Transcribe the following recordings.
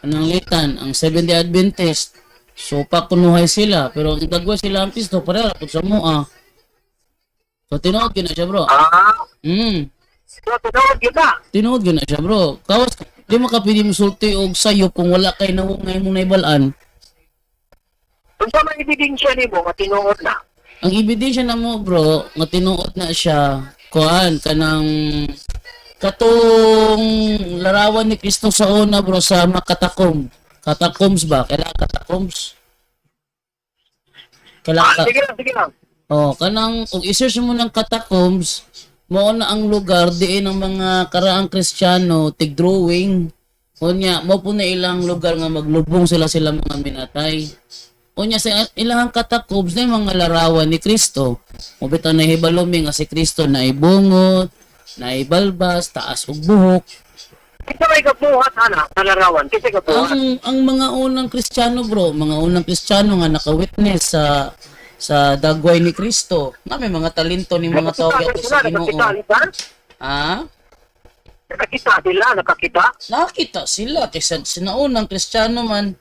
Pananglitan, ang Seventh-day Adventist. So, pakunuhay sila. Pero ang dagwa sila ang pisto, pareha po sa mua. So, tinuod yun na siya, bro. So, tinood yun na. Tinuod yun na siya, bro. Kawas, di mo ka pwede musulti o sayo kung wala kay nawungay mo na ibalaan. Kung sa mga ebidensya ni mo, matinood na. Ang ebidensya na mo, bro, nga tinuod na siya, kuan, kanang katong larawan ni Kristo sa una, bro, sa makatakom. Catacombs ba? Kailangan catacombs? Kailangan Sige lang, sige lang. Oh, kanang kung i-search mo ng catacombs, mao na ang lugar diin ang mga karaang Kristiyano tig-drawing. Unya, mo po na ilang lugar nga maglubong sila mga minatay. Unya sa ilang catacombs na yung mga larawan ni Kristo. Mo bitaw na hibalumi nga si Kristo na ibungot, na ibalbas, taas ug buhok. Kita may kabuhat, anak, sa larawan. Kasi kabuhat. Ang mga unang Kristiyano, bro, mga unang Kristiyano nga naka-witness sa dagway ni Kristo, na may mga talento ni mga tao sa Ginoo. Ah? Nakakita sila, nakakita. Nakita sila kaysa sinaunang Kristiyano man.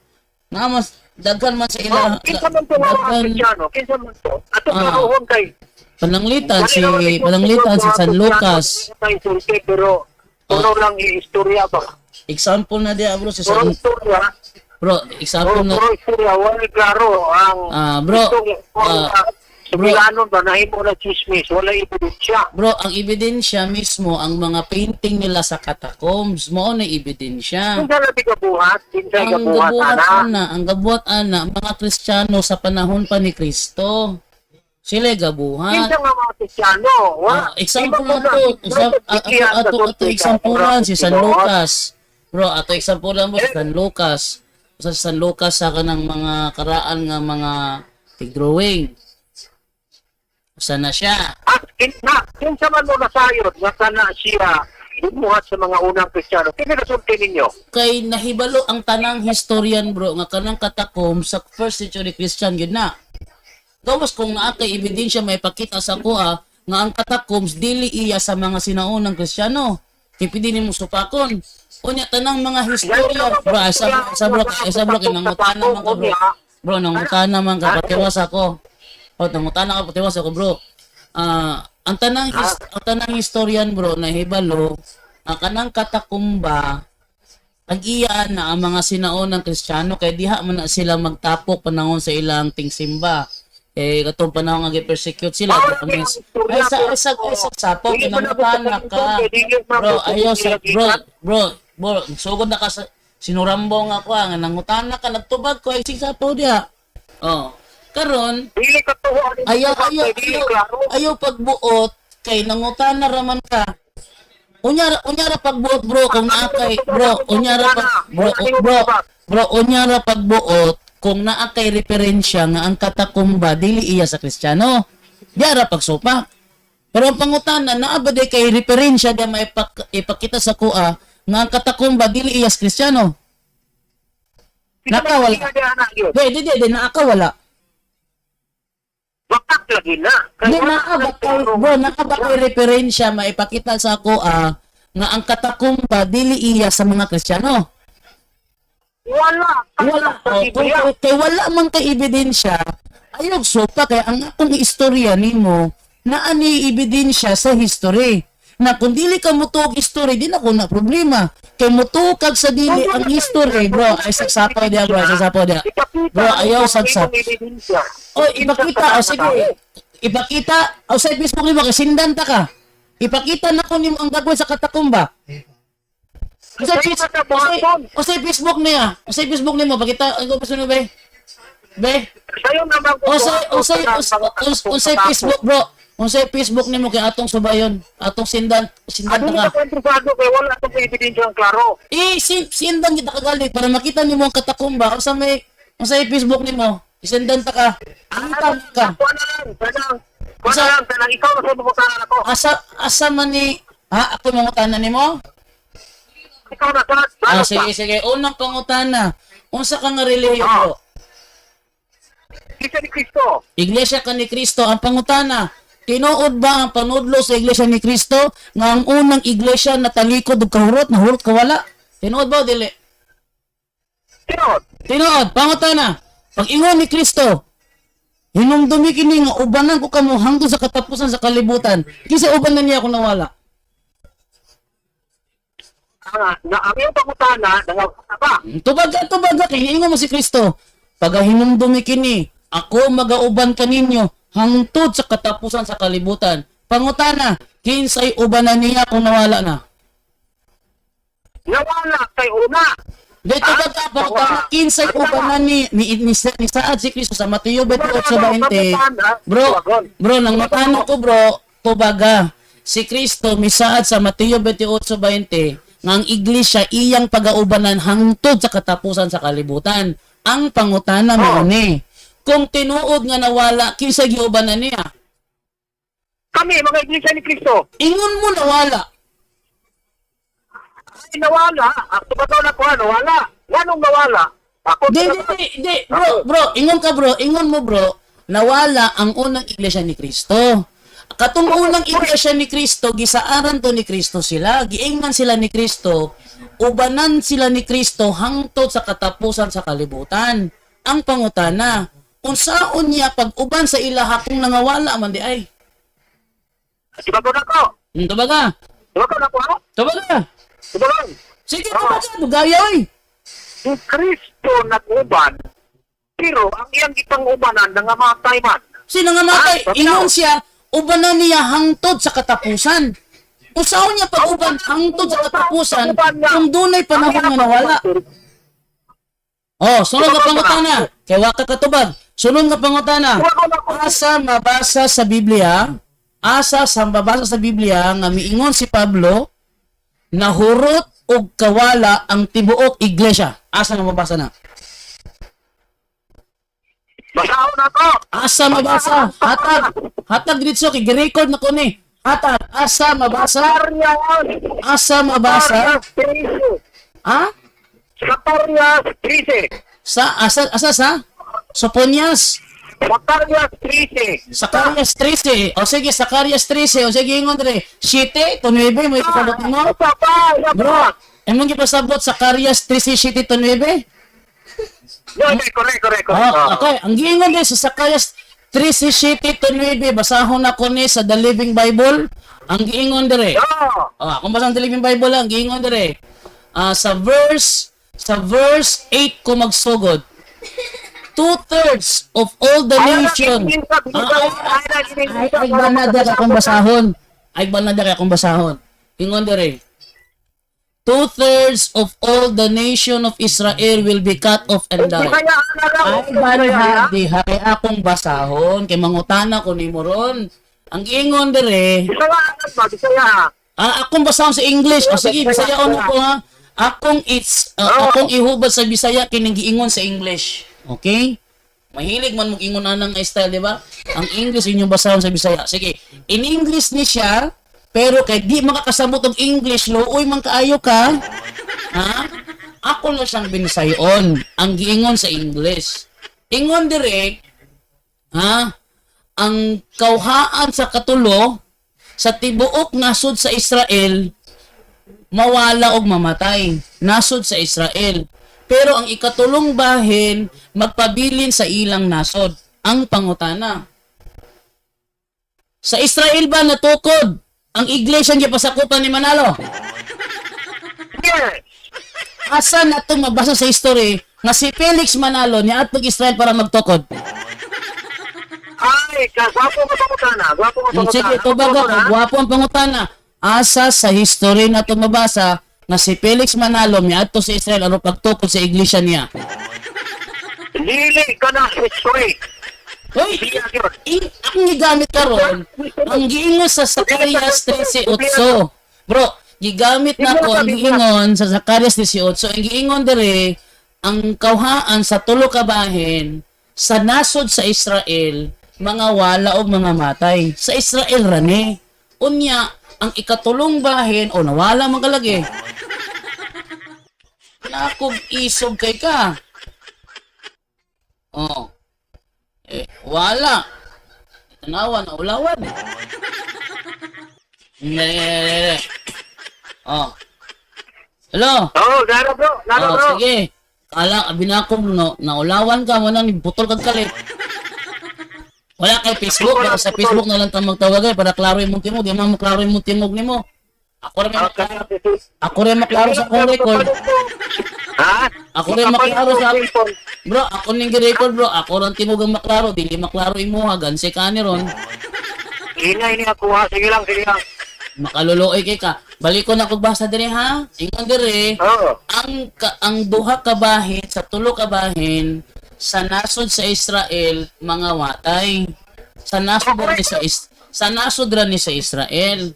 Na mas daghan man sa ila. Kinsa man to mga Kristiyano? Kinsa man to? Ato karoon kay Pananglitan si San Lucas. Pero puro lang i-istorya ba? Example na dia, bro, si Puro San istorya. Bro, example na Puro istorya. Wala klaro ang bro, Subilano ba nahimo na chismis? Wala ebidensya. bro, ang ebidensya mismo ang mga painting nila sa catacombs, mo na ebidensya. Kinsa na gabuhat? Kinsa Ang gabuhat gabuhat ana, mga Kristiyano sa panahon pa ni Kristo. Sila gabuhat. Kinsa nga mga Kristiyano? Example na to. Ato example si San Lucas. Bro, ato example mo si San Lucas. Sa San Lucas sa kanang mga karaan nga mga tig-drawing. Sana siya. At kinsa man mo nasayod nga kana siya bumuhat sa mga unang Kristiyano. Kini nasulti ninyo? Kay nahibalo ang tanang historian, bro, nga kanang catacombs sa first century Christian yun na. Gawas kung naa kay ebidensya may pakita sa kuha nga ang catacombs dili iya sa mga sinaunang Kristiyano. Kay pwede nimo supakon. Unya tanang mga historia, bro, sa bro kay nangutana man ka, bro. Bro, nangutana man ka patiwas ako. O nangutana ka patiwas ako, bro. Ang tanang historian, bro, na hibalo ang kanang katakumba ang-iya na ang mga sinaunang Kristiyano kay diha man na sila magtapok panahon sa ilang tingsimba. Katong panahon nga gi-persecute sila ay sa sapok nangutana ka. Bro, bro, sugod na ka sa sinurambong ako nga nangutana ka nagtubag ko ay sigsapo dia. Karon Dili ka tuwa. ayaw pagbuot kay nangutana raman ka. Unyara pagbuot, bro, kung naakay unyara pagbuot kung naakay referensya nga ang katakumba dili iya sa Kristiyano. Diara pagsupa. Pero ang pangutana naa ba day kay referensya da ipakita sa kuha nga ang katakumba dili iya sa Kristiyano. Nakawala. Di nakawala. Bakit lagi na? Di nakaba kay referensya maipakita sa kuha nga ang katakumba dili iya sa mga Kristiyano. Wala. Kay wala man kay ebidensya, ayaw sopa kay ang akong istorya nimo na ani ebidensya sa history. Na kung dili ka mutuog history, di na ko na problema. Kay mutukag sa dili ang history, bro, ay sagsapaw dia, bro, sagsapaw dia. Bro, ayaw sagsap. Ipakita, sige. Ipakita, sa Facebook nimo kay sindan ta ka. Ipakita na ko nimo ang dagway sa katakumba. Sa Facebook niya. Sa Facebook nimo pakita ang gusto nimo be. Sayo naman ko. Sa Facebook, bro. Sa Facebook nimo kay atong subayon, atong sindan Ano ka. na kontrosado kay wala tong ebidensya ang klaro. Sindan kita kagali para makita nimo ang katakumba. Sa Facebook nimo, isindan ta ka. Kita ka. Tanang, ikaw na sa mabutanan ako. Asa man ni ako mangutana nimo? Ikaw na sa. Sige. Unang pangutana. Unsa ka nga relihiyon, bro? Isa ni Kristo. Iglesia ka ni Kristo. Ang pangutana, tinuod ba ang panudlo sa Iglesia ni Kristo nga ang unang iglesia na talikod ug kahurot, nahurot ka wala? Tinuod ba o dili? Tinuod. Tinuod, pangutana. Pag ingon ni Kristo, hinumdumi kini nga ubanan ko kamo hangtod sa katapusan sa kalibutan. Kinsa ubanan niya kung nawala? Na ang iyong pangutana, nangawala ba? Tubaga, kay ingon mo si Kristo. Pag hinumdumi kini, ako magauban kaninyo hangtod sa katapusan sa kalibutan. Pangutana, kinsay ubanan niya kung nawala na? Nawala kay una. Dito ba ka, pangutana, kinsay ubanan ni Saad si Kristo sa Mateo 28:20. Bro, nang matano ko bro, tubaga, si Kristo misaad sa Mateo 28:20, nga ang iglesia iyang pagaubanan hangtod sa katapusan sa kalibutan. Ang pangutana mo ni, kung tinuod nga nawala, kinsay giubanan niya? Kami, mga iglesia ni Kristo. Ingon mo nawala. Ay, nawala. Ako ba na ko, nawala. Ganong nawala? Ako, Di. Ingon mo bro, nawala ang unang iglesia ni Kristo. Katong unang iglesia ni Kristo, gisaaran to ni Kristo sila, giingnan sila ni Kristo, ubanan sila ni Kristo hangtod sa katapusan sa kalibutan. Ang pangutana, unsaon niya pag-uban sa ilaha kung nangawala man di ay? Tubago na ko. Tubaga. Tubago na ko, ano? Tubaga. Tubago. Sige, tugaya oy. Si Kristo nag-uban, pero ang iyang ipang-ubanan, nangamatay man. Sino nga matay? Ingon siya, ubanan niya hangtod sa katapusan. Usaon niya pag-uban hangtod sa katapusan kung dunay panahon nga nawala. Oh, sunod nga pangutana. Kay waka katubag. Sunod nga pangutana. Asa mabasa sa Biblia? Asa sa mabasa sa Biblia nga miingon si Pablo nahurot og kawala ang tibuok iglesia. Asa na mabasa na? Basahon na ko. Asa mabasa? Hatag dito kay gi-record na ko ni. Hatag asa mabasa? Asa mabasa? Ha? Sakarias 13. Sa Soponias. Sakarias 13. Sakarias 13. O sige, Sakarias 13. O sige, ingon dre. 7 to 9 mo ipasabot mo. Bro, emong gipasabot Sakarias 13 7 to 9? Correct. Okay, ang giingon din sa Sakarias 13 7 to 9, basahon ako ni sa The Living Bible. Ang giingon dire. Kung basahon The Living Bible ang giingon dire. Sa verse 8 ko magsugod. 2/3 of all the nation. Ay banada akong basahon. Ingon dire. 2/3 of all the nation of Israel will be cut off and die. Ay banada dihay akong basahon kay mangutana ko ni moron. Ang ingon dire. Akong basahon sa English. O sige, Bisayaon ko ha. Akong ihubad sa Bisaya kining giingon sa English. Okay? Mahilig man mong ingon anang style, di ba? Ang English inyong basahon sa Bisaya. Sige, in English ni siya, pero kay di makakasabot og English, looy man kaayo ka. Ha? Ako na siyang binisayon ang giingon sa English. Ingon dire, ha? Ang kauhaan sa katulo sa tibuok nasod sa Israel mawala og mamatay. Nasod sa Israel. Pero ang ikatulong bahin, magpabilin sa ilang nasod. Ang pangutana. Sa Israel ba natukod ang iglesia niya pasakupan ni Manalo? Yes. Asa na itong mabasa sa history na si Felix Manalo niya at Israel para magtukod? Ay, gwapo nga pangutana. Sige, ito baga ka, gwapo ang pangutana. Asa sa history na itong mabasa na si Felix Manalo miadto sa Israel ano pagtukod sa iglesia niya. Lili ka na history. Hoy, ang gigamit karon ang giingon sa Zacarias 13:8. Bro, gigamit na ko ang giingon sa Zacarias 13:8. Ang giingon dire ang kauhaan sa tulo ka bahin sa nasod sa Israel mga wala og mga matay. Sa Israel rani. Unya ang ikatulong bahin o nawala man kalagi. Nakog isog kay ka. Oh. Wala. Tanawa na ulawan. Oh. Hello. Naro bro. Sige. Ala, abinakom no, naulawan ka mo nang putol kag kalit. Wala kay Facebook, para sa Facebook na lang ta magtawag para klaro imong timog, di man mo klaro imong timog nimo. Ako rin maklaro sa akong record. Ha? Ako rin maklaro sa bro, ako ning gi-record bro, ako rin timog ang maklaro, dili maklaro imo hagan si kani ron. Ingay ni ako ha. Sige lang, sige lang. Makaluluoy kay ka. Balik ko na kog basa diri ha. Ingon diri, Oo. ang duha ka bahin sa tulo ka bahin sa nasod sa Israel mga watay. Sa nasod ra ni sa nasod ra ni sa Israel.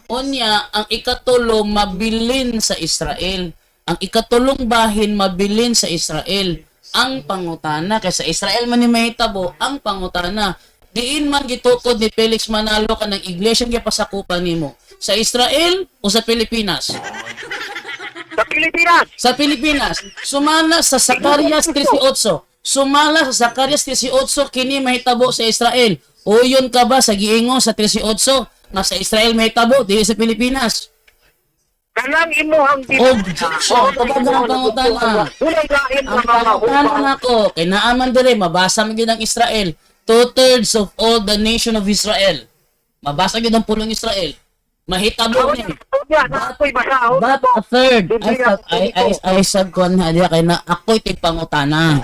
Unya ang ikatulo mabilin sa Israel. Ang ikatulong bahin mabilin sa Israel. Ang pangutana kay sa Israel man ni mahitabo ang pangutana. Diin man gitukod ni Felix Manalo ka ng iglesia nga pasakupan nimo. Sa Israel o sa Pilipinas? Sa Pilipinas. Sa Pilipinas. Sumala sa Zacarias 13:8. Sumala sa Zacarias 13:8 kini mahitabo sa Israel. Uyon ka ba sa giingo sa 13:8 na sa Israel mahitabo dili sa Pilipinas? Kanang imuhang Kapag ang pangutana. Ulay lain Ang sa mga pangutana upang. nako kay naaman dire mabasa man gyud ang Israel. 2/3 of all the nation of Israel. Mabasa gyud ang pulong Israel. Mahitabo ni. But a third, I said ko na diya kay na ako'y tigpangutana.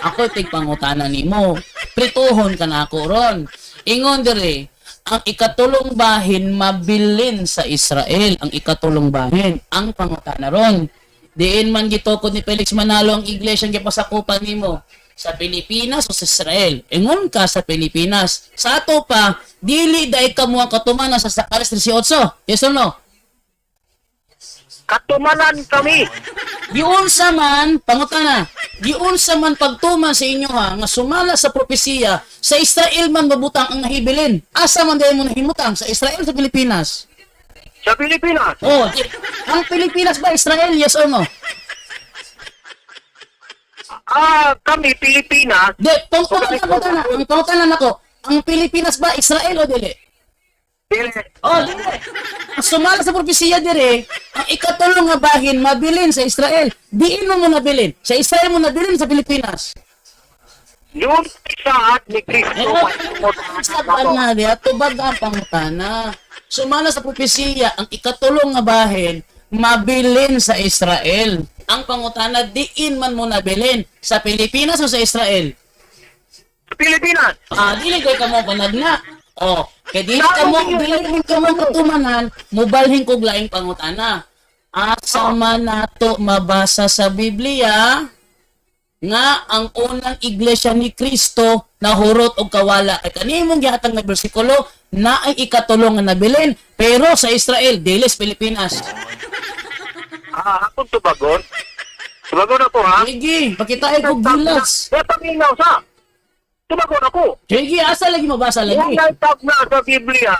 Ako'y tigpangutana nimo. Prituhon ka na ako ron. Ingon dire, ang ikatulong bahin mabilin sa Israel. Ang ikatulong bahin, ang pangutana ron. Diin man gitukod ni Felix Manalo ang iglesia nga pasakupan nimo. Sa Pilipinas o sa Israel. Ingon ka sa Pilipinas. Sa ato pa, dili dahi ka mo ang katumana sa Zacarias 13:8. Yes or no? Katumanan kami. Giunsa man, pangutana, giunsa man pagtuman sa inyo ha, nga sumala sa propesiya, sa Israel man mabutang ang nahibilin. Asa man dahil mo nahimutang? Sa Israel o sa Pilipinas? Sa Pilipinas. Oh, ang Pilipinas ba Israel? Yes or no? Kami, Pilipinas. Di, pangutana, ang pangutana nako, ang Pilipinas ba Israel o dili? Dili. Oh, dili. Ang sumala sa propesiya dire, ang ikatulong nga bahin mabilin sa Israel. Diin mo nabilin. Sa Israel mo nabilin sa Pilipinas. Yung isaat ni Kristo. Saban na diya, tubag ang pangutana. Sumala sa propesiya, ang ikatulong nga bahin mabilin sa Israel. Ang pangutana, diin man mo nabilin. Sa Pilipinas o sa Israel? Sa Pilipinas. Dili kayo ka mo panagna. Kaya dili ka mo katumanan, mubalhin kog laing pangutana. Asa man nato mabasa sa Biblia nga ang unang iglesia ni Kristo nahurot og kawala. Kay kanimong gihatag nga bersikulo na ay ikatulong nga nabilin, pero sa Israel, dili sa Pilipinas. Akong tubagon. Tubagon ako ha. Sige, pakitain kog bilas. Paminaw sa. Tubagon ako. Sige, asa lagi mabasa lagi. Yung naitag na sa Biblia,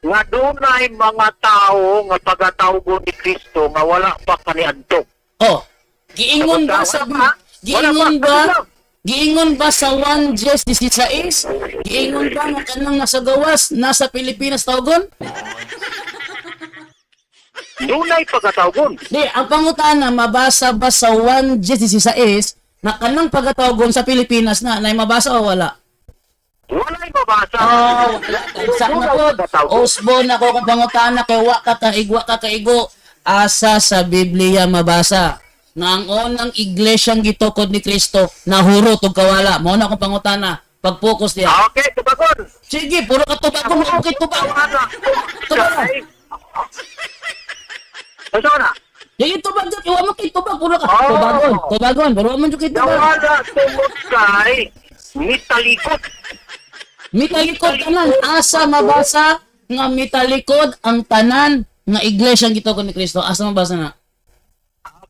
nga doon ay mga tao nga pagkatawgo ni Kristo nga wala pa kaniadto. Giingon ba sa Giingon ba sa 1 Jes 16? Giingon ba nga kanang nasa gawas nasa Pilipinas tawgon? Doon ay pagkatawgon. Di, ang pangutana mabasa ba sa 1 Jes 16 na kanang pagkatawgon sa Pilipinas na mabasa o wala? Wala ay mabasa. Wala. Isa na po. Osbon ako kung pangutana kay wa ka kaigo. Asa sa Biblia mabasa na ang unang iglesyang gitukod ni Kristo nahurot og kawala. Mao na akong pangutana. Pag-focus diya. Okay, tubagon. Sige, puro ka tubagon. Okay, tubagon. Tubagon. Ito na. Sige, tubagon. Iwa mo kay tubag. Puro ka. Tubagon. Tubagon. Puro mo kay tubag. Nawala tumot kay mitalikot. Mitalikod tanan. Asa mabasa nga mitalikod ang tanan nga iglesyang gitukod ni Kristo. Asa mabasa na?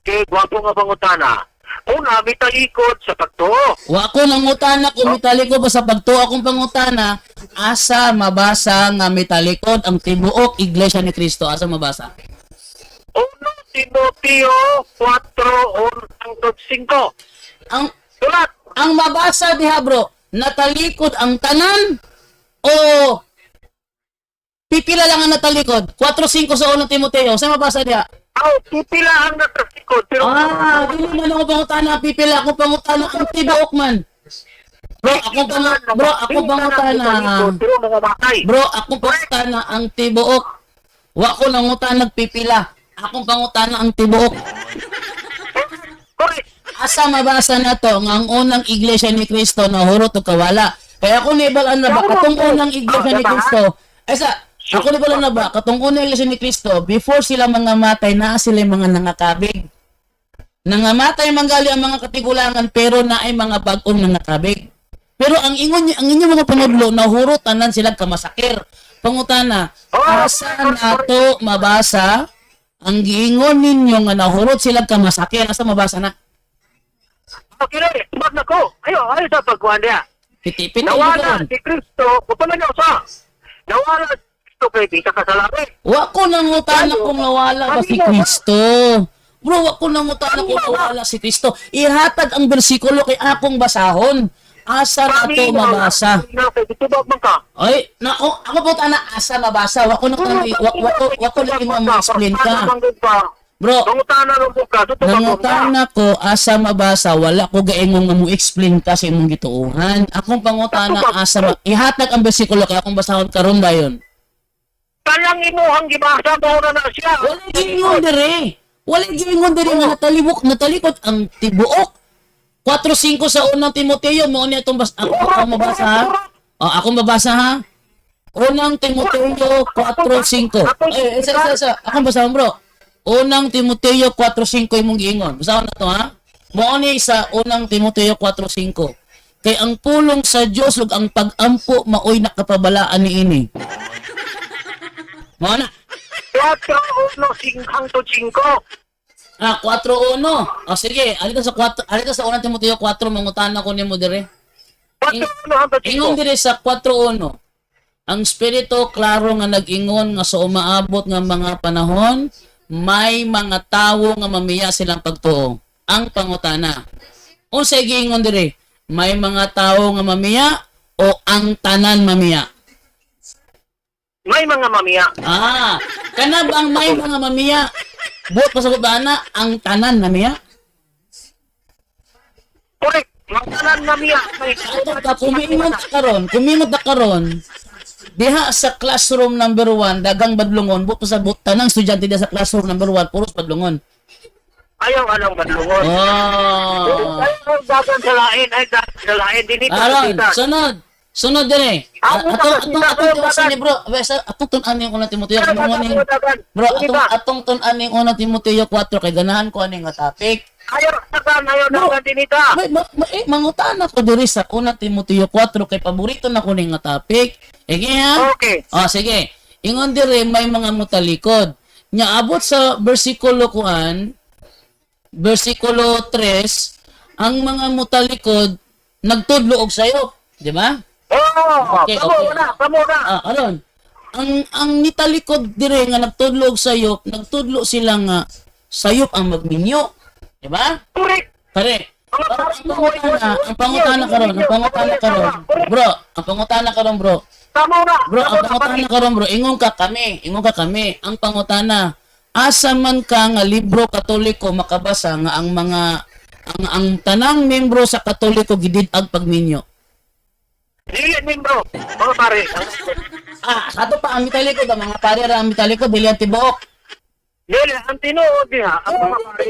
Okay, gwapo nga pangutana. Una, mitalikod sa pagtuo. Wa ko nangutana kung mitalikod ba sa pagtuo akong pangutana. Asa mabasa nga mitalikod ang tibuok iglesia ni Kristo. Asa mabasa? 1 Timoteo 4:5. Ang Sulat. ang mabasa diha bro, natalikod ang tanan o pipila lang ang natalikod? 4:5 sa 1 Timoteo. Sa mabasa diha? Pipila ang natasikod. Pero Dili man ako pangutana, pipila ako pangutana ang tibuok man. Bro, ako pangutana. Pero mga matay. Bro, ako pangutana ang tibuok. Wa ko nangutana nagpipila. Akong pangutana ang tibuok. Correct. Asa mabasa na to nga ang unang iglesia ni Kristo nahurot o kawala. Kaya kung nibalaan na ba katong unang iglesia ni Kristo, ako nibalaan na ba katong unang iglesia ni Kristo, before sila mga matay, naa sila mga nangakabig. Nangamatay manggali ang mga katigulangan pero na ay mga bagong nangakabig. Pero ang inyong mga panudlo nahurot tanan sila kamasakir. Pangutana, asa nato mabasa ang giingon ninyo nga nahurot sila kamasakir? Asa mabasa na? Okay, tubag na ko. Ayo sa pagkuhan niya. Pitipin Nawala si Kristo, kung niyo sa. Nawala si Kristo kay di ka kasalanan. Wa ko nangutana kung nawala ba si Kristo. Bro, wa ko nangutana kung nawala si Kristo. Ihatag ang bersikulo kay akong basahon. Asa na to mabasa? Tubag man ka. Ay, ako po na asa mabasa. Wa ko lagi ma-explain ka. Bro, Pangutana lang po ka. nangutana ko asa mabasa, wala ko gaingong nga mo explain ka sa imong gituuhan. Akong pangutana ihatag ang bersikulo kay akong basahon karon dayon. Kanang imuhang gibasa mo na siya. Wala giingon dire. Wala giingon dire nga natalikod ang tibuok. 4:5 sa unang Timoteo mo ni atong ako mabasa ha. Ako mabasa ha. Unang Timoteo 4:5. Isa. Akong basahon bro. Unang Timoteo 4:5 imong giingon. Basahon na to ha. Mao ni sa unang Timoteo 4:5. Kay ang pulong sa Dios ug ang pag-ampo maoy nakapabalaan niini. Mao na. 4:1-5. 4:1. Sige, alita sa unang Timoteo 4 mangutana ko nimo dire. 4:1-5. Ingon dire sa 4:1. Ang Espiritu klaro nga nag-ingon nga sa umaabot nga mga panahon, may mga tawo nga mamiya silang pagtuo. Ang pangutana. Unsay giingon dire? May mga tawo nga mamiya o ang tanan mamiya? May mga mamiya. Kana ba ang may mga mamiya? Buot pasagot ba na ang tanan mamiya? Correct. Mga tanan mamiya. Kumingot na karon, diha sa classroom number 1, dagang badlungon, buot pasabot tanang estudyante diha sa classroom number 1, puros badlungon. Ayaw anong badlungon. Ayaw dagan sa lain. Ay dagan sa lain. Dinito Aron, sunod dire. Atong sa ni bro. Atong tun-an yung unang Timoteo. Bro, atong tun-an yung unang Timoteo 4 kay ganahan ko aning nga topic. Ayaw dagan dinita. Mangutana ko diri sa unang Timoteo 4 kay paborito na ko ning nga topic. Ha? Okay. Sige. Ingon dire may mga mutalikod. Nya abot sa versikulo 3, ang mga mutalikod nagtudlo og sayop, di ba? Okay. Kamo na. Aron. Ang nitalikod dire nga nagtudlo og sayop, nagtudlo sila nga sayop ang magminyo, di ba? Correct. Pare. Ang pangutana karon, bro. Ang pangutana karon, bro. Kamo na. Bro, ang pangutana karon, bro. Ingon ka kami. Ang pangutana, asa man ka nga libro Katoliko makabasa nga ang tanang membro sa Katoliko gidid-ag pagminyo. Dili membro. Mga pare. Ato pa ang mitalikod, ang mga pare ra ang mitalikod, dili ang tibuok. Dili ang tinuod diha. Ang mga pare.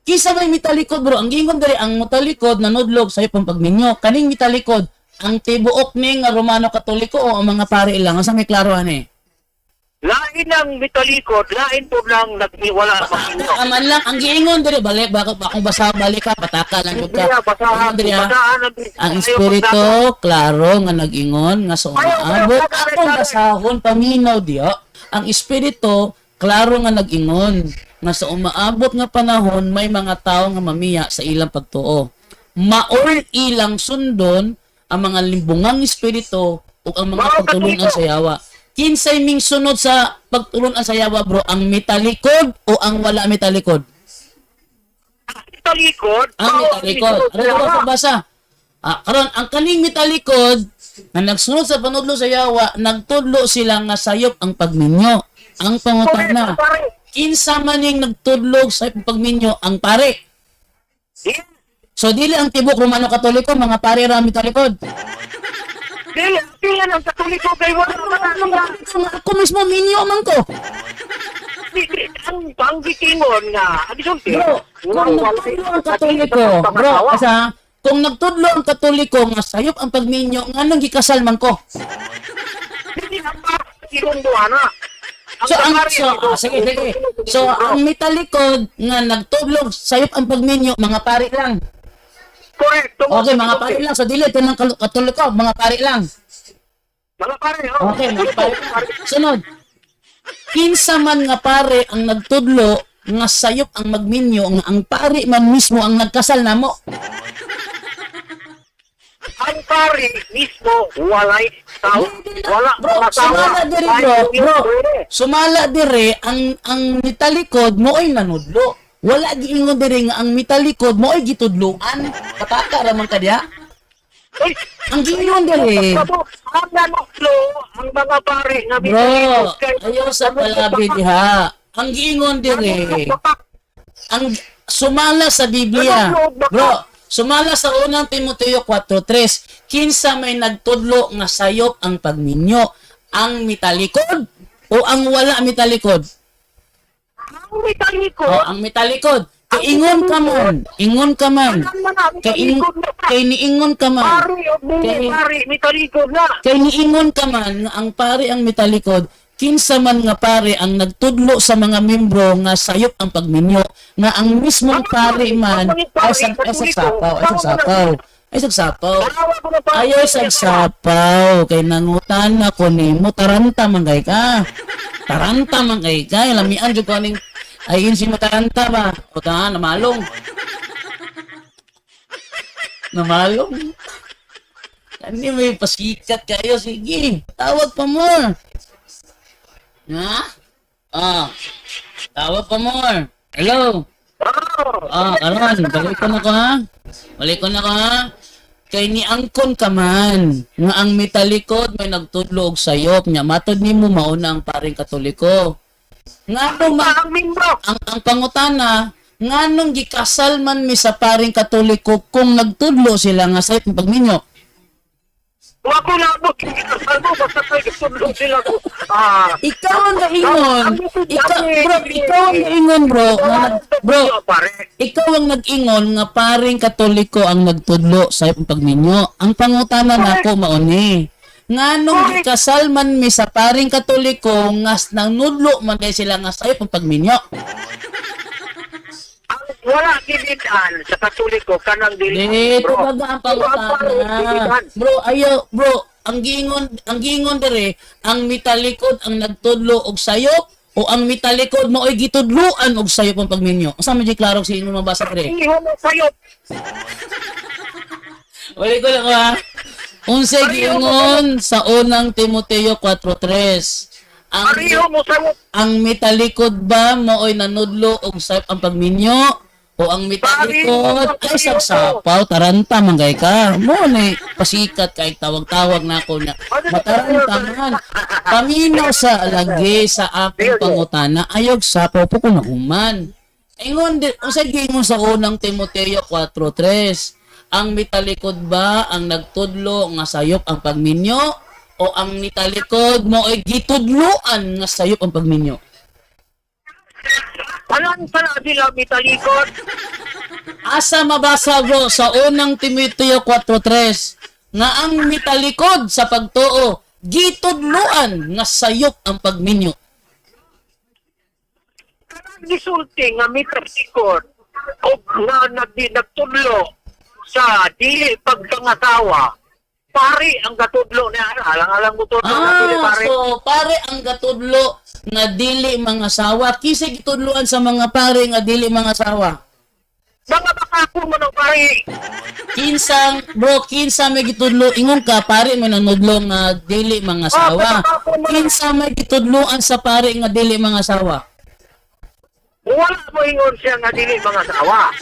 Kisa may mitalikod, bro. Ang gingon diri ang mitalikod nanudlog sa ipang pagminyo. Kaning mitalikod, ang tibuok ning Romano Katoliko o ang mga pare ilang. Asa may klaro ani? Lain ang mitalikod, lain po lang nagniwala sa Panginoon. Aman lang ang giingon diri balik akong basa balik ka pataka lang gud ka. Basahan Diri, ang espiritu klaro nga nag-ingon nga sa umaabot akong basahon paminaw diya. Ang espiritu klaro nga nag-ingon nga sa umaabot nga panahon may mga tawo nga mamiya sa ilang pagtuo. Maol ilang sundon ang mga limbungang espiritu ug ang mga pagtulungan sa yawa. Kinsay ming sunod sa pagtulungan sa yawa, bro? Ang mitalikod o ang wala mitalikod? Mitalikod? Ang mitalikod. Ano ba basa? Karon ang kaning mitalikod na nagsunod sa panudlo sa yawa, nagtudlo sila nga sayop ang pagminyo. Ang pangutana. Kinsa man ning nagtudlog sa pagminyo ang pare. Yes. So dili ang tibok Romano Katoliko mga pare ra mitalikod. Dili ang Katoliko kay wala Ako mismo minyo man ko. ang gitingon nga adisulti. Bro, kung nagtudlo ang Katoliko, bro, asa kung nagtudlo ang Katoliko nga sayop ang pagminyo nganong gikasal man ko. Dili ang irondoana. Sige. So, ang mitalikod nga nagtudlog sayop ang pagminyo, mga pari lang. Correct. Okay, mga pari lang. So, dili ito ng Katoliko, mga pari lang. Mga pare, Okay, mga pari lang. Sunod. Kinsa man nga pare ang nagtudlo nga sayop ang magminyo, nga ang pari man mismo ang nagkasal namo. Ang pare mismo walay tao. Wala Bro, sumala dire bro. Sumala dire ang mitalikod mo'y nanudlo. Wala giingon dire nga ang mitalikod mo'y gitudloan. Pataka ra man kadya. Uy, Ang giingon dire. ang nanuklo, ang mga pare nga Bro, ayaw sa palabi diha. Ang giingon dire. Ang sumala sa Biblia. Bro, sumala sa unang Timoteo 4:3, kinsa may nagtudlo nga sayop ang pagminyo, ang mitalikod o ang wala mitalikod? Ang mitaliko, O ang mitalikod. Kay ingon ka man. Kay niingon ka man. pare o bumi pare, mitaliko na. Kay niingon ka man nga ang pare ang mitalikod, kinsa man nga pare ang nagtudlo sa mga membro nga sayop ang pagminyo, nga ang mismong pare man ay sagsapaw. Ayaw sagsapaw. Kay nangutan ako nimo, taranta man kay ka. Lamian jud ko ning ay insin mo taranta ba? O ta, namalong. Kani may pasikat kayo. Sige, tawag pa mo. Ha? Tawag pa mo. Hello? Karon, balik ko na ko ha. Kay ni angkon ka man, nga ang mitalikod may nagtudlo og sayop nya matod nimo mauna ang paring Katoliko. Ngano ang pangutana, nganong gikasal man mi sa paring Katoliko kung nagtudlo sila nga sayop ng pagminyo? Wako na mo, kinakasal mo, basta kayo gitudlong sila ko. Ikaw ang naingon. Ikaw ang naingon, bro. Ikaw ang nag-ingon nga paring Katoliko ang nagtudlo sa pagminyo. Ang pangutana nako mauni. Nganong gikasal man mi sa paring Katoliko nga nanudlo man day sila nga sa pagminyo. Wala gibitan sa Katoliko kanang dili. Dito baga ang pangutana. Bro, ang gingon dire, ang mitalikod ang nagtudlo og sayop o ang mitalikod mao'y gitudluan og sayop ang pagminyo. Asa man di klaro sa inyo mabasa dire? Iho mo sayop. Wala ko lang ha. Unsay giingon sa unang Timoteo 4:3. Ariho mo sayop. Ang mitalikod ba mao'y nanudlo og sayop ang pagminyo? O ang mitalikod ay sagsapaw, taranta man kay ka. Mo ni pasikat kay tawag-tawag na ako na mataranta man. Paminaw sa lagi sa akong pangutana ayog sapaw po ko na human. Ingon unsay giingon sa unang Timoteo 4:3. Ang mitalikod ba ang nagtudlo nga sayop ang pagminyo o ang mitalikod mo ay gitudloan nga sayop ang pagminyo? Alam pala sila mitalikod. Asa mabasa bro sa unang Timoteo 4:3 nga ang mitalikod sa pagtuo gitudloan nga sayop ang pagminyo. Kanang gisulti nga mitalikod o nga nagtudlo sa dili pagpangasawa. Pare ang gatudlo niya. Alang-alang mo to. Pare. So pare ang gatudlo nga dili mga sawa. Kisay gitudloan sa mga pare nga dili mga sawa. Mga bakako mo ng pare. Kinsa may gitudlo ingon ka pare may nanudlo nga dili mga sawa. Kinsa may gitudloan sa pare nga dili mga sawa. Wala mo ingon siya nga dili mga asawa.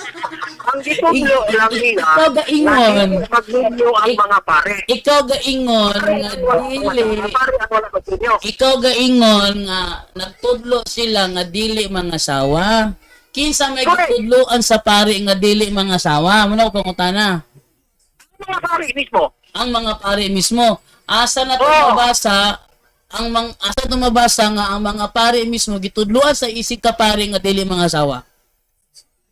Ang gitudlo lang nila, Ikaw gaingon. magninyo ang mga pare. Ikaw gaingon nga dili. Mga pare ang wala magninyo. Ikaw gaingon nga nagtudlo sila nga dili mga sawa. Kinsa may gitudloan sa pari nga dili mga sawa? Muna ko pangutana. Mga pare mismo. Ang mga pari mismo. Asa na Oo. mabasa asa to mabasa nga ang mga pari mismo gitudloan sa isig ka pari nga dili mga sawa.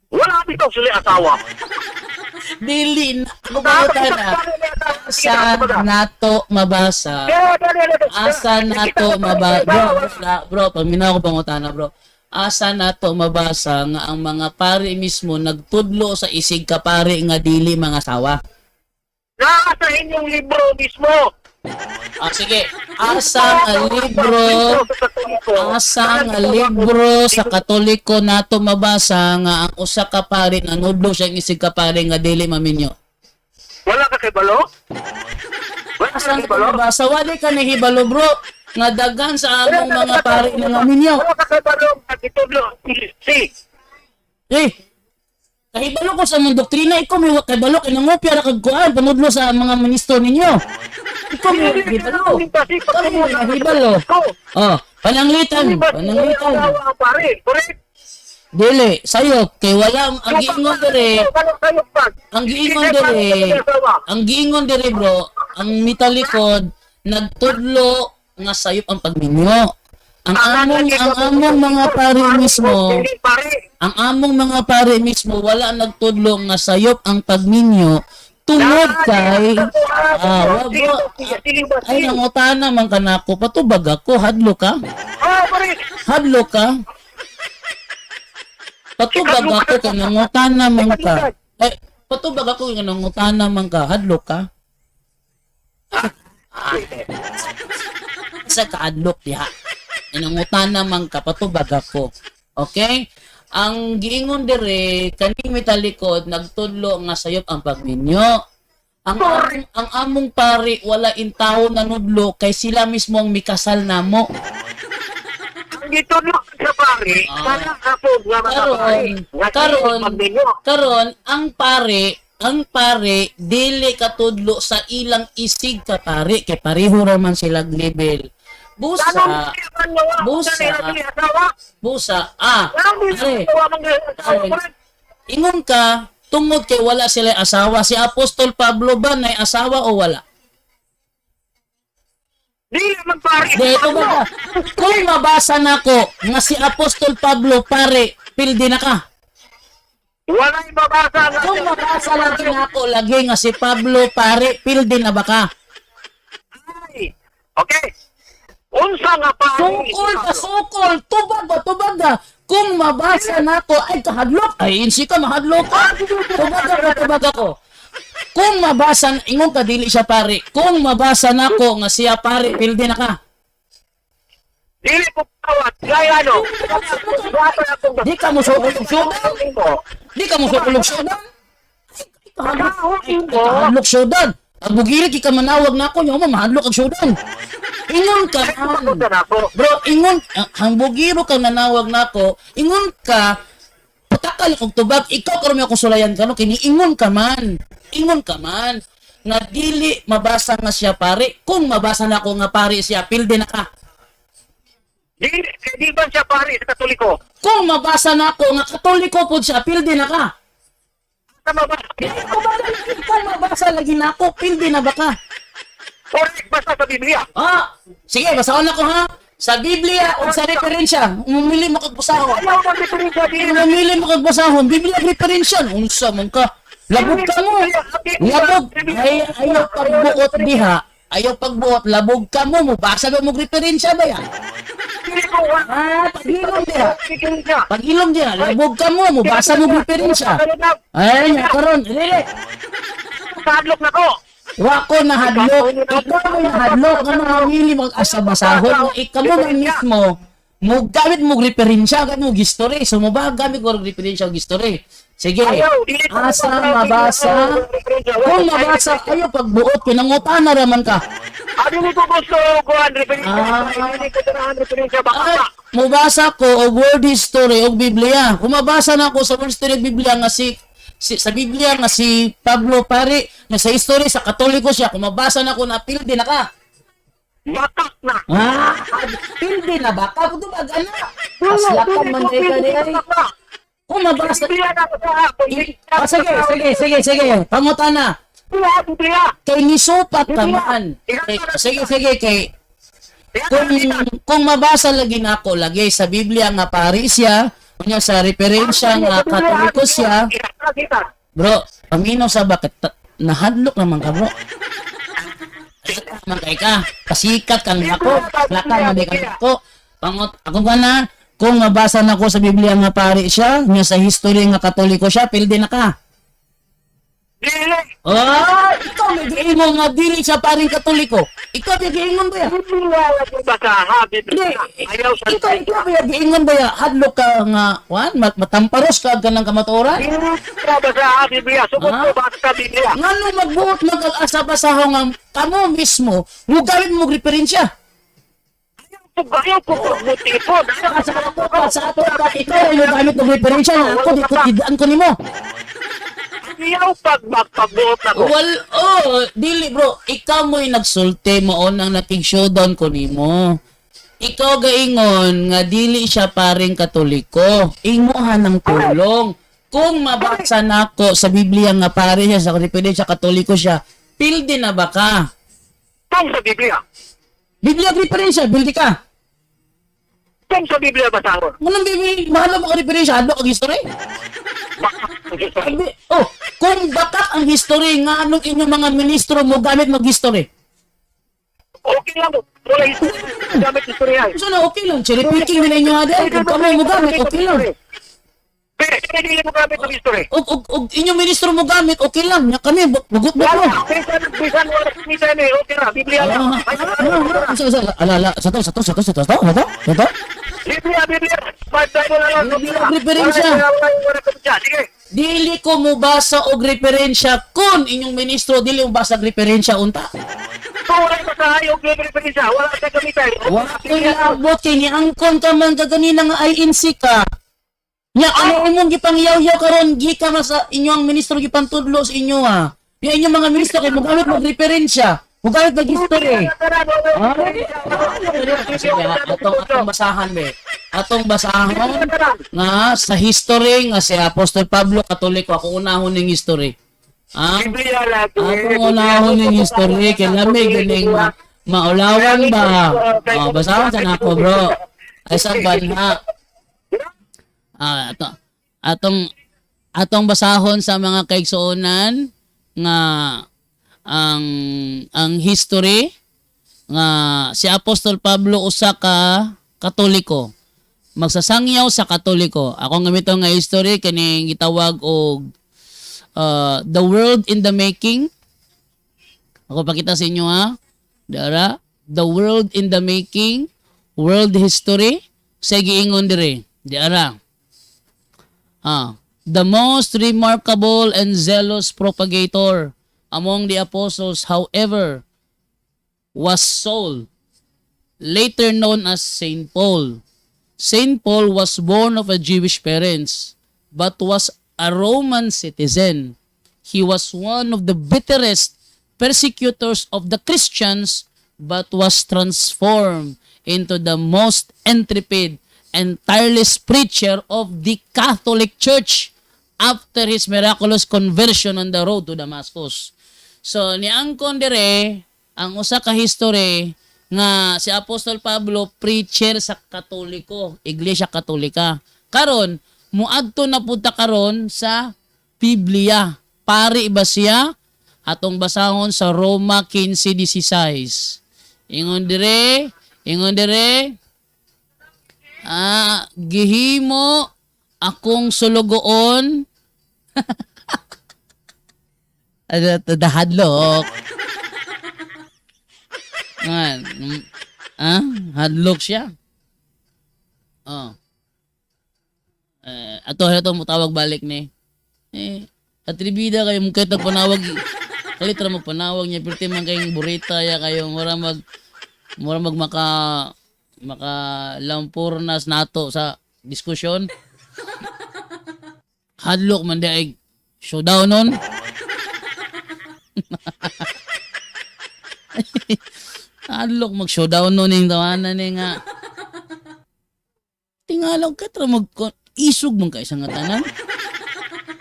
Wala bitaw sila asawa. Dili na ako pangutana. Asa nato mabasa? Asa nato mabasa? Bro, paminaw ko pangutana, bro. Asa nato mabasa nga ang mga pari mismo nagtudlo sa isig ka pari nga dili mga sawa? Nasa inyong libro mismo. Sige. Asa nga libro sa Katoliko nato mabasa nga ang usa ka pari nga nudlo siyang isig ka pari nga dili maminyo? Wala ka kay Balo? Wala ka Asa kay ka Balo? mabasa? Wali ka nahibalo, bro. Nga daghan sa among mga pari nga maminyo. Wala ka kay Balo? Nagitudlo. Si. Kahibalo ko sa mong doktrina, ikaw may kahibalo, kinangopya na kagkuhan, panudlo sa mga ministro ninyo. Ikaw may kahibalo. Ikaw may kahibalo. Pananglitan. Ang pare. Correct. Dili, sayo, kay wala, ang giingon dire, ang giingon dire bro, ang mitalikod, nagtudlo nga sayop ang pagminyo. Ang among mga pare mismo, wala nagtudlo nga sayop ang pagminyo tungod kay bro, ay nangutana man kanako patubag ako, hadlo ka? Hadlo ka? Patubag ako kay nangutana man ka. Ay, patubag ako kay nangutana man ka, hadlo ka? Sa kaadlok diha. Inangutan naman ka, patubag ako. Okay? Ang giingon dire, kaning mitalikod, nagtudlo nga sayop ang pagminyo. Ang among pari, wala intaw na nudlo, kay sila mismo ang mikasal namo. Ang gitudlo sa pare, sana kapog nga mga pare. Karon, ang pare, dili katudlo sa ilang isig ka pare, kay pareho raman sila level. Busa. Ingon ka, tungod kay wala sila asawa. Si Apostol Pablo ba na asawa o wala? Dili man pare. Dito ba? Kung mabasa na ko nga si Apostol Pablo pare, pildi na ka. Wala mabasa nga. Kung mabasa lagi na ako, lagi nga si Pablo pare, pildi na ba ka? Okay. Unsa nga pare? Sukol, tubag ba? Kung mabasa na ko, ay kahadlok, ay insi ka, mahadlok ka. Tubag ako. Kung mabasa, ingon ka, dili siya pare. Kung mabasa na ko, nga siya pare, pildi na ka. Dili ko tawat. Gaya ano? Di ka mo sukulog syudan. Di ka mo sukulog syudan. Kahadlok syudan. Ang bugirit, ika manawag na ako, yung mahadlok ang syudan. Ingon ka man. Bro, ingon, ang bugiro kang nanawag na ako, ingon ka, patakal kong tubag, ikaw karoon ako sulayan ka, no? Kini ingon ka man. Nga dili mabasa nga siya pare, kung mabasa na ako nga pare siya, pilde na ka. Di ba siya pare sa Katoliko? Kung mabasa na ako nga Katoliko po siya, pilde na ka. Kung mabasa lagi na ako, pilde na ba ka? Correct, basta sa Biblia. Sige, basaon ako ha. Sa Biblia o sa referensya, umili mo kag basahon. Umili mo kag basahon, Biblia referensya. Unsa man ka? Labog ka mo. Labog. Ayaw pagbuot diha. Ayaw pagbuot, labog ka mo. Mubasa ba mo referensya ba yan? Pag-ilom diha. Labog ka mo. Mubasa mo referensya. Ay, karon. Dili. Sadlok na ko. Wako na hadlok. Ikaw mo na hadlok. Ano hawili mag-asabasahon. Ikaw mo man mismo. Mo gamit mo referensya. Gamit mo history. So mo ba gamit mo referensya o history? Sige. Asa mabasa. Kung mabasa kayo pagbuot. Pinangutan na raman ka. Ano nito gusto ko referensya? Hindi ko tanahan referensya baka Ay, pa. mubasa ko og word history og Biblia. Kung mabasa na ako sa word history og Biblia nga sa Biblia nga si Pablo Pari nga sa history sa Katoliko siya. Kung mabasa na ako na pildi na ka. Batak na. Pildi na ba? Kapag dumag ana. Aslakan man kay ka di ay. Kung mabasa Biblia na ko sige. Pangutana. Biblia. Kay nisupat naman. Sige kay kung mabasa lagi nako lagi sa Biblia nga pari siya, unya sa referensya nga Katoliko siya, bro, paminaw sa bakit nahadlok naman ka, bro. Naman kay ka, kasikat kang nako, laka man kang nako. Pangot ako ba na kung mabasa nako sa Biblia nga pari siya, unya sa history nga Katoliko siya, pildi na ka. Dili. Ikaw may giingon nga dili siya paring Katoliko. Ikaw may giingon ba ya? Biblia lang yung basaha. Biblia. Ayaw sa Ikaw may giingon ba ya? Hadlok ka nga, matamparos ka ng kamatuoran? Biblia basaha. Biblia. Sugod ko basta Biblia. Nga nung magbuot mag-asa-basaho nga kamo mismo, mugamit mo referensya. Ayaw ko butipon. Sa ato ba ikaw yung gamit ng referensya nga ako, di ko tidaan ko nimo. Ayaw pagbuot na ko. Dili bro, ikaw mo'y nagsulti mo nang nakig-showdown ko nimo. Ikaw gaingon nga dili siya paring Katoliko. Imuha ng tulong. Kung mabasa nako sa Biblia nga pare siya sa referensya Katoliko siya, pildi na ba ka? Kung sa Biblia. Biblia referensya, pildi ka. Kung sa Biblia basahon. Munang Biblia, mahal mo ka referensya, ano ang history? Kung bakat ang history nga anong inyong mga ministro mo gamit mag-history. Okay lang mo. Wala history. Gamit history ay. So na okay lang, cherry picking nila inyo hada. Kung kamo mo gamit, okay lang. Pero hindi mo gamit ng history. Og inyong ministro mo gamit, okay lang. Nya kami, bugot mo ko. Bisan wala kumita ni. Okay na. Biblia lang. Alala, sato. Biblia. Five Bible na lang. Biblia, referensya. Sige. Dili ko mo basa og referensya kun inyong ministro dili mo basa og referensya unta. Wala ka sa hayog referensya. Wala ka gamitan. Wa ko labot kay ni angkon ka man kaganina nga INC ka. Nya ano imong gipangyaw-yaw karon gikan na sa inyong ministro gipantudlo sa inyo ha. Ya inyong mga ministro kay mogamit mag referensya. Mogamit mag history. Atong basahan be. Atong basahan nga sa history nga si Apostol Pablo Katoliko ako unahon ning history. Biblia lang. Ako unahon ning history kay lamig ganing maulawan ba. Basahan sa nako bro. Ay sa banha. Atong basahon sa mga kaigsuonan nga ang history nga si Apostol Pablo usa ka Katoliko. Magsasangyaw sa Katoliko. Ako gamito nga history kaning gitawag og The World in the Making. Ako pakita sa inyo ha. Dara, The World in the Making, World History. Sa giingon dire. Dara. The most remarkable and zealous propagator among the apostles, however, was Saul, later known as Saint Paul. Saint Paul was born of a Jewish parents, but was a Roman citizen. He was one of the bitterest persecutors of the Christians, but was transformed into the most intrepid and tireless preacher of the Catholic Church after his miraculous conversion on the road to Damascus. So, niangkon dire, ang usa ka history nga si Apostol Pablo preacher sa Katoliko, Iglesia Katolika. Karon, muadto na pud ta karon sa Biblia. Pari ba siya? Atong basahon sa Roma 15:16. Ingon dire, gihimo akong sulugoon. Hadlok. Hadlok siya. Ato mo tawag balik ni. Atribida kayo mo kahit panawag. Kalitra mo panawag niya perti man kayong burita ya kayo mura mag maka lampurnas nato sa diskusyon. Hadlok man daig showdown nun. Hadlok mag showdown nun yung tawanan ni nga. Tingalaw ka tra mag isog man ka isang tanan.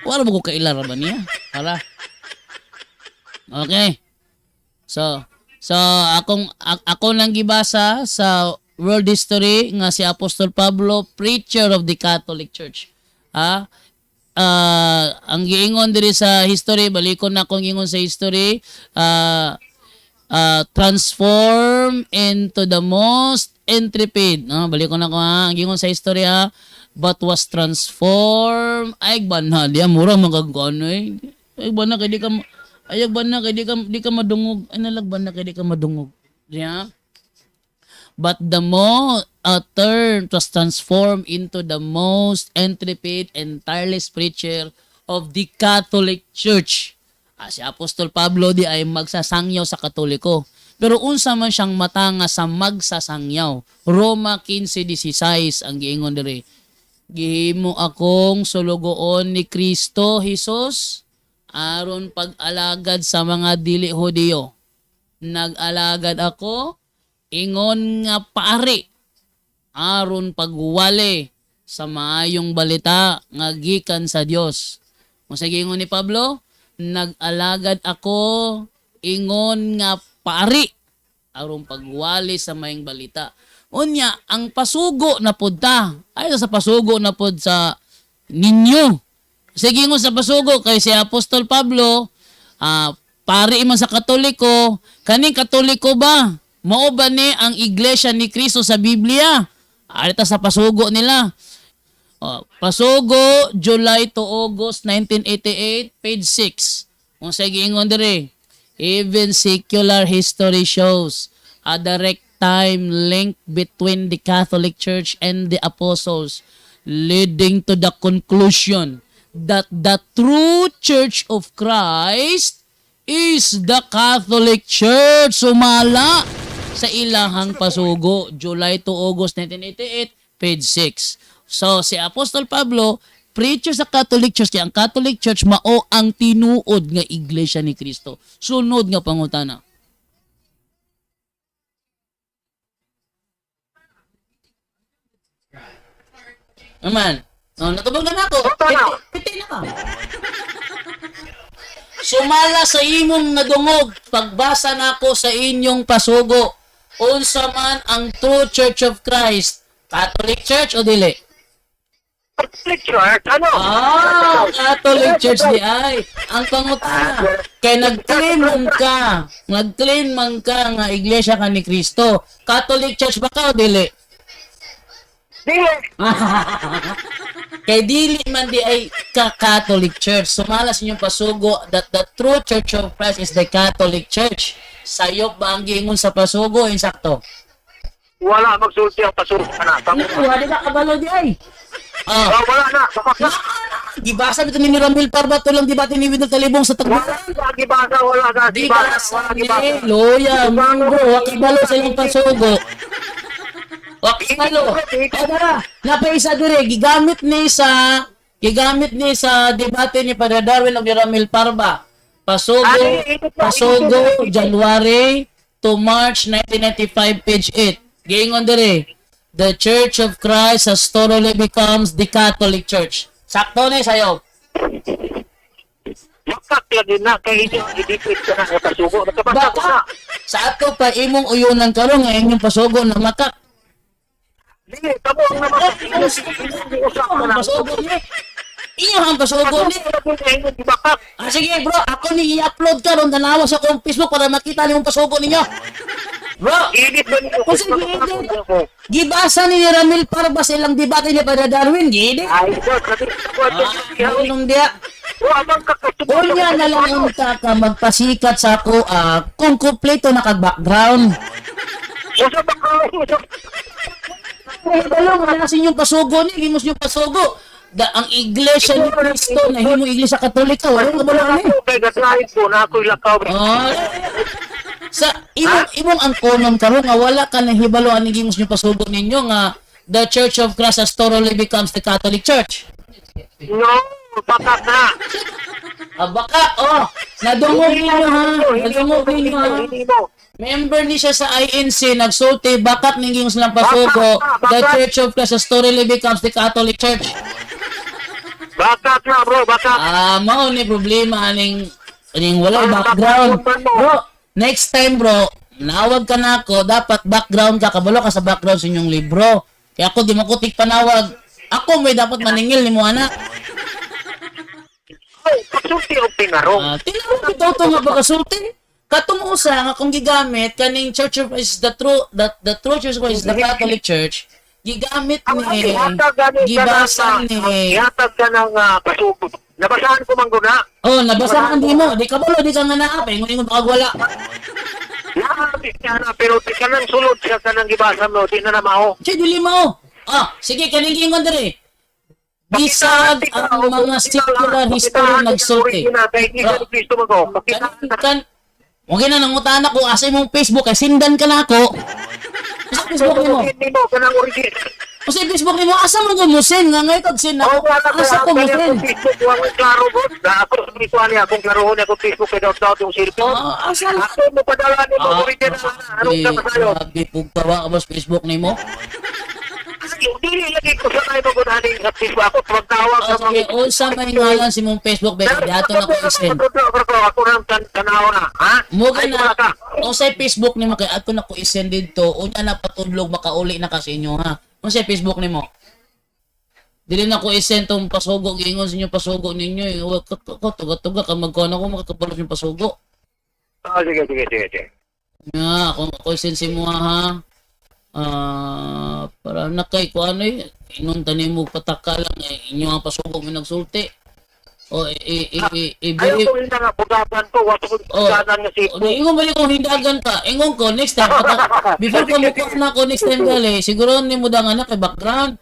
Wala mo ko kailara ba niya? Para. Okay. So ako lang gibasa sa world history nga si Apostol Pablo, preacher of the Catholic Church. Ang giingon diri sa history, balikon na akong giingon sa history, transform into the most intrepid. Balikon na ko ha, ang giingon sa history ha, but was transformed. Ay, banal. Diya, mura magagano eh. Ay, banal, kaya di ka madungog. Ay, nalagban na, kaya di ka madungog. Diya? But the term was transformed into the most intrepid and tireless preacher of the Catholic Church. Si Apostol Pablo di ay magsasangyaw sa Katoliko. Pero unsa man siyang matanga sa magsasangyaw. Roma 15:16 ang giingon diri. Gihimo akong sulugoon ni Kristo Jesus aron pag-alagad sa mga dili Hudiyo. Nag-alagad ako ingon nga pari aron pagwali sa maayong balita nga gikan sa Dios. Mo sa giingon ni Pablo, nag-alagad ako ingon nga pari aron pagwali sa maayong balita. Unya, ang pasugo na pod ta. Ay sa pasugo na pod sa ninyo. Sige nga sa pasugo kay si Apostol Pablo, pari man sa Katoliko, kaning Katoliko ba? Mao ba ni ang iglesia ni Kristo sa Biblia? Arita sa pasugo nila. Pasugo, July to August 1988, page 6. Kung sa giingon dire, even secular history shows a direct time link between the Catholic Church and the apostles, leading to the conclusion that the true Church of Christ is the Catholic Church. Sumala sa ilahang pasugo, July to August 1988, page 6. So, si Apostol Pablo, preacher sa Catholic Church, kaya ang Catholic Church mao ang tinuod nga iglesia ni Kristo. Sunod nga pangutana. Naman, natubog na ako. Piti na ka. Sumala sa imong nadungog, pagbasa na ako sa inyong pasugo. Unsa man ang true Church of Christ? Catholic Church o dili? Catholic Church? Ano? Catholic Church di ay. Ang pangutana, kay nag-claim man ka nga iglesia ka ni Kristo. Catholic Church ba ka o dili? Dili. Kay dili man di ay ka-Catholic Church. Sumala sa inyong pasugo that the true Church of Christ is the Catholic Church. Sayop ba ang giingon sa pasugo? Insakto. Wala magsulti ang pasugo na. Wala ka kabalo di ay. Wala na. Sapak na. Gibasa bito ni Ramil Parbato lang di ba tinibid ng talibong sa tagbaran? Wala gibasa. Wala na. Gibasa ni Loya, Manggo, wakibalo sa inyong pasugo. Wakibalo. Adara, napaisa dire gigamit ni sa debate ni Padre Darwin ug ni Ramil Parba. Pasugo January to March 1995, page 8. Giingon dire, the Church of Christ has totally becomes the Catholic Church. Sakto ni sayo. Makak lagi na kay i-defeat ka na sa pasugo. Nagkabasa ko na. Sa ato pa imong uyonan karon nga inyong pasugo na makak. Dili, tamo ang naman. Usap ka na. Pasugo ni. Inyo ang pasugo ni. Sige bro, ako ni i-upload ka ron tanawa sa akong Facebook para makita nimong pasugo ninyo. Bro, Edit ba niyo? Kasi gibasa ni Ramil Parba sa ilang debate ni Padre Darwin, gidi. Ay, sir, kasi Anong dia? Kunya na lang unta ka magpasikat sa ako kung kumpleto na kag-background. Usa ba ka? Dalong wala sa inyong pasugo ni, himos niyo pasugo. Ang iglesia ni Cristo na himo iglesia Katolika, wala ka ba ni? nag-live po na ako'y lakaw. Oh, sa imong ang konon karon nga wala ka nang hibalo ani gimos nyo pasubok ninyo nga the Church of Christ has thoroughly becomes the Catholic Church. No, bakat na. Baka, nadungog ninyo ha. Nadungog ninyo ha. Hindi mo. Member ni siya sa INC, nagsulti, bakat naging silang pasugo, the Church of Christ has thoroughly becomes the Catholic Church. Bakat na bro, bakat. Mao ni problema aning wala background. Bro, next time bro, nawag ka na ako, dapat background ka, kabalo ka sa background sa inyong libro. Kaya ako di makutik panawag. Ako may dapat maningil ni mo anak. Kasulti o pinarong. Tinawag ito nga pagkasulti. Katong usa nga kung gigamit kaning Church of Christ the true Church of Christ the Catholic Church gigamit ni gibasa ni ihatag ka ng pasugo. Nabasahan ko man guna. Nabasahan di mo di ka nga naapay ngunit baka wala. Nakakapit ka na pero di ka nang sulod siya ka nang gibasa mo di na mao. Siya dili mao. Sige kaning gingon diri. Bisag ang mga secular history nagsulti. Okay na nangutan ako asa imong Facebook kay sindan ka na ako. Sa Facebook nimo. Kasi Facebook nimo asa mo gumusin nga ngay tag sin ako. Asa ko mo sin? Facebook wa klaro bot. Ako spiritual ni akong klaro ni ako Facebook kay daw yung cellphone. Asa ako mo padala ni mo original anong ka masayo. Sabi pugtawa ka ba sa Facebook nimo? Dili lagi ko sa may magunani sa Facebook ako pagtawag sa Sige, unsa may ngalan si mong Facebook ba? Dato na ko isend. Ako nang tanaw na, ha? Mo na unsay Facebook nimo kay ato na ko isend didto unya na patudlog makauli na ka sa inyo ha. Unsay Facebook nimo? Dili na ko isend tong pasugo gingon sa inyo pasugo ninyo. Tuga-tuga ka magkuha na ko makakapalos yung pasugo. Sige. Nga, kung ako isend si mo ha. Para nakay ko ano inunta nimo pataka lang inyo ang pasugo mo nagsulti. Ayaw ko rin nga bugapan ko wato ko buganan nga si ingon bali ko hindagan ka. Ingon ko next time before ko mukuha na ko next time gali siguro nimo da nga na kay background.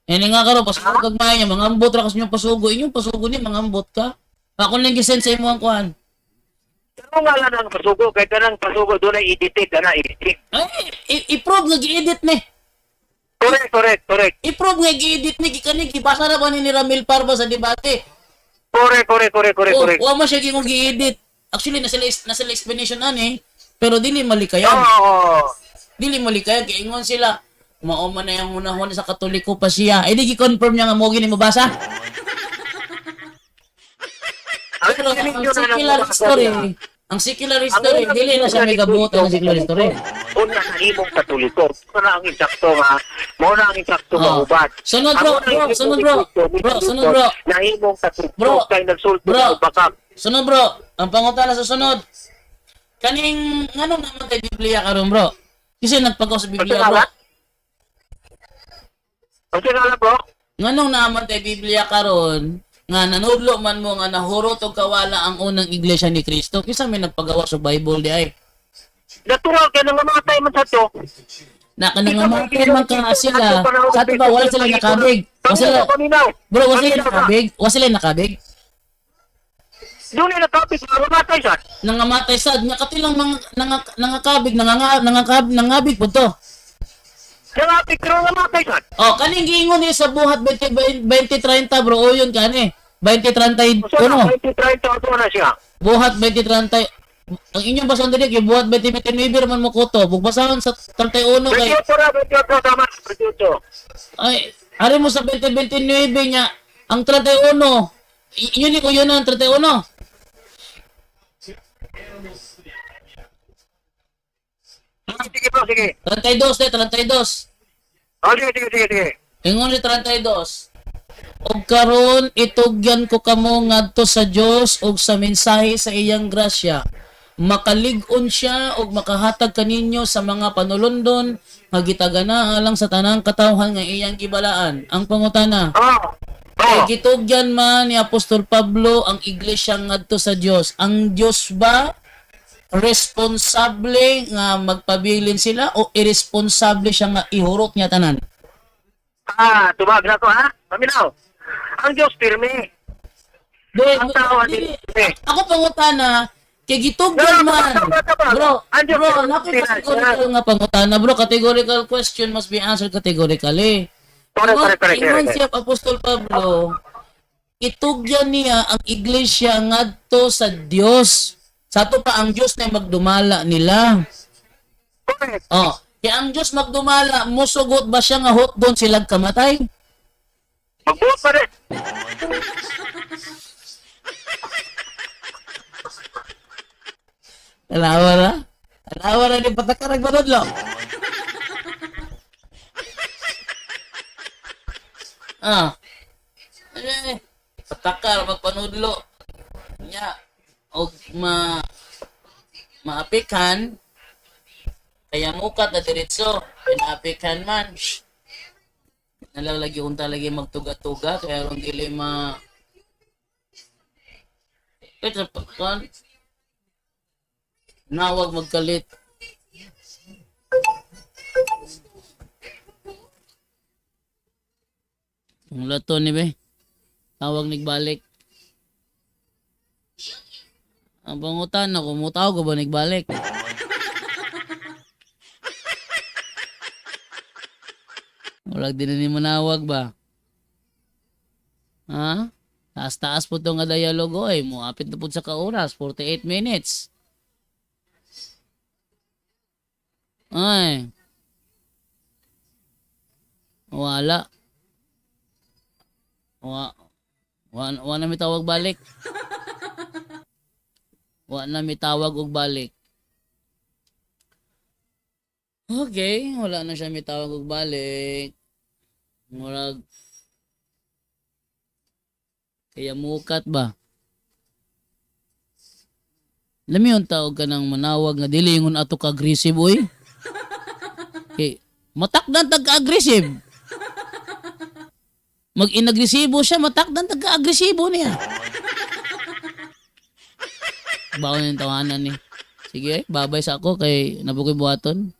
Ini nga karon pasugo kagmay niya mga ambot ra kas inyong pasugo inyong pasugo ni mga ambot ka. Ako nang gisend sa imo ang kuan. Ano nga lang ang pasugo kay kanang pasugo doon ay edit kana edit. I-prove nga gi-edit ni. Correct. I-prove nga gi-edit ni gikani gibasa ra ba ni Ramil Parva sa debate. Correct. Wa mo siya gingong gi-edit. Actually nasa explanation ani, pero dili malikayan. Dili malikayan kay ingon sila mao man na yung unahon sa Katoliko pa siya. Di gi-confirm niya nga mo gini mabasa. Pero ang secular history, dili na siya may gabuto ng secular history. Una na imong Katoliko. Una ang insakto nga. Muna ang insakto nga ubad. Sunod bro. Na imong Katoliko kay nagsulti ng bakak. Sunod bro. Ang pangutana sa sunod. Kaning nganong naman kay Biblia karon bro? Kasi nagpagaw sa Biblia bro. Ang sinala bro? Nganong naman kay Biblia karon? Nga nanudlo man mo nga nahurot og kawala ang unang iglesia ni Kristo kisa may nagpagawa sa Bible di ay natural ka nang mamatay man sa to na kanang mamatay man ka sila sa to ba wala sila nakabig bro wala sila nakabig doon na nakabig mamatay sad nangamatay sad nga katilang nangakabig nangabig po to nakabig pero namatay sad kaning giingon ni sa buhat 2030 bro o yun kani 2031 na siya. Buhat 2030. Ang inyong basang dili kay buhat 2029 man mo kuto. Bugbasahon sa 31 kay. 28 tama. 28. Ay, ari mo sa 2029 niya ang 31. Yun ni ko yun ang 31. Sige bro, sige. 32. Sige. Ingon ni 32. Og karon itugyan ko kamo ngadto sa Dios og sa mensahe sa iyang grasya. Makalig-on siya og makahatag kaninyo sa mga panulundon nga gitagana alang sa tanang katawhan nga iyang gibalaan. Ang pangutana. Kay gitugyan man ni Apostol Pablo ang iglesia ngadto sa Dios. Ang Dios ba responsable nga magpabilin sila o irresponsable siya nga ihurot niya tanan? Tumag na to ha? Paminaw. Ang Diyos pirmi. ang tao ni Ako pangutana, kay gitugyan man. Bro, napaka-categorical nga pangutana. Bro, categorical question must be answered categorically. Correct. Ingon siya Apostol Pablo, itugyan niya ang iglesia ngadto sa Dios. Sa to pa ang Dios na magdumala nila. Correct. Oh, kaya ang Dios magdumala, musugot ba siya nga hot doon silang kamatay? Magbuot pa rin. Alawa na ni patakarag manudlo. Patakar magpanudlo. Nya og maapikan kaya mukat na diretso, pinaapikan man. Nalalagi unta lagi magtuga-tuga kaya ron dili ito kan nawag magkalit. Ang lato ni be. Tawag nigbalik. Ang pangutan ako, mutaw ko ba nigbalik? Wala din ni manawag ba? Ha? Taas-taas po itong dialogo eh. Muapit na po sa kauras. 48 minutes. Ay. Wala. Wala na may tawag balik. Wala na may tawag og balik. Okay, wala na siya may tawag og balik. Murag kaya mukat ba? Lami yung tawag ka ng manawag nga dili yung ato ka-aggressive oy. Okay, matakdan tag-aggressive. Mag-inagresibo siya, matakdan tag-agresibo niya. Bawal yung tawanan ni. Sige, babay sa ako kay nabukoy buhaton.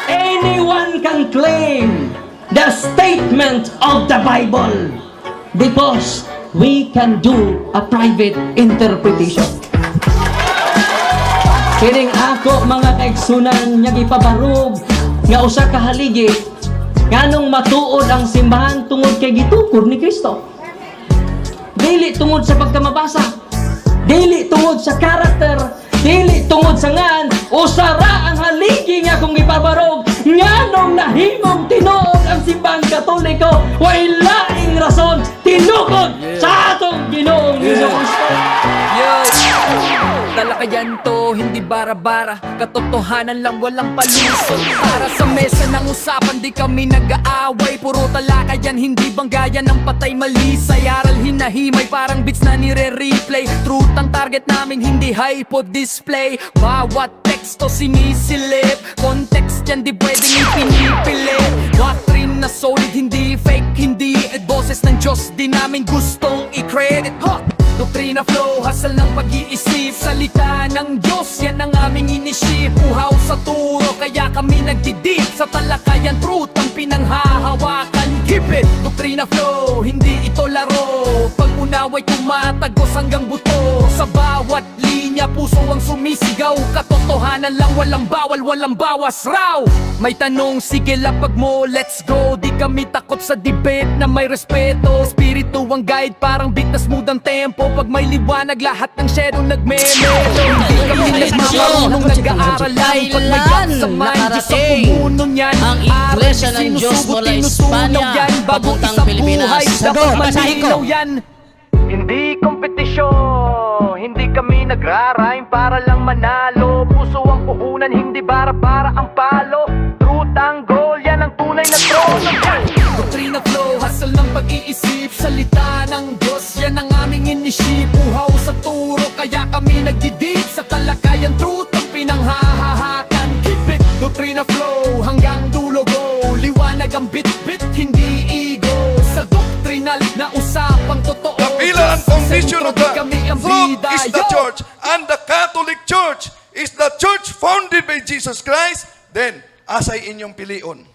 Anyone can claim the statement of the Bible because we can do a private interpretation. Kining ako mga kaigsunan nga gipabarog nga usa ka haligi nganong matuod ang simbahan tungod kay gitukod ni Kristo. Dili tungod sa pagkamabasa, dili tungod sa karakter, dili tungod sa ngan, usara ang haligi nga kung ipabarog nganong nahimong tinuod ang simbahan Katoliko, way laing rason tinukod sa atong Ginoong Jesucristo. Talakayan to, hindi bara-bara, katotohanan lang walang palusot. Para sa mesa ng usapan, di kami nag-aaway, puro talakayan, hindi banggayan ng patay malisay. Aral hinahimay, parang beats na nire-replay. Truth ang target namin, hindi hypo display. Bawat teksto sinisilip, context yan di pwedeng ipinipilit. Doctrine na solid, hindi fake, hindi boses ng Diyos, di namin gustong i-credit. Doktrina flow, hasal ng pag-iisip, salita ng Diyos, yan ang aming inisip. Uhaw sa turo, kaya kami nagdidip sa talakayan, truth ang pinanghahawakan. Keep it! Doktrina flow, hindi ito laro, pag-unaway tumatagos hanggang buto. Sa bawat linya, puso ang sumisigaw, katotohanan lang, walang bawal, walang bawas raw. May tanong, sige lapag mo, let's go. Di kami takot sa debate na may respeto. Espiritu ang guide, parang beat na smooth ang tempo. Pag may liwanag, lahat ng shadow nagme-melo. Hindi kami nagmamarunong nag-aaral lang. Pag may gap sa mind, Diyos ang pumuno niyan. Ang iglesia ng Diyos mula Espanya papuntang Pilipinas. Dapat malinaw yan. Hindi kompetisyon, hindi kami nagra-rhyme para lang manalo. Puso ang puhunan, hindi bara-bara ang palo. Truth ang goal, yan ang tunay na trono. Doktrina flow, hasal ng pag-iisip, salita ng Diyos, yan ang aming inisip. Uhaw sa turo, kaya kami nagdidip sa talakayan, truth ang pinanghahahakan. Keep it, doktrina flow, hanggang dulo go. Liwanag ang bit-bit, hindi ego. Sa doktrinal na usapang totoo, The pillar and foundation of the kami ang truth bida. is the church, and the Catholic Church is the church founded by Jesus Christ. Then, asay inyong pilion.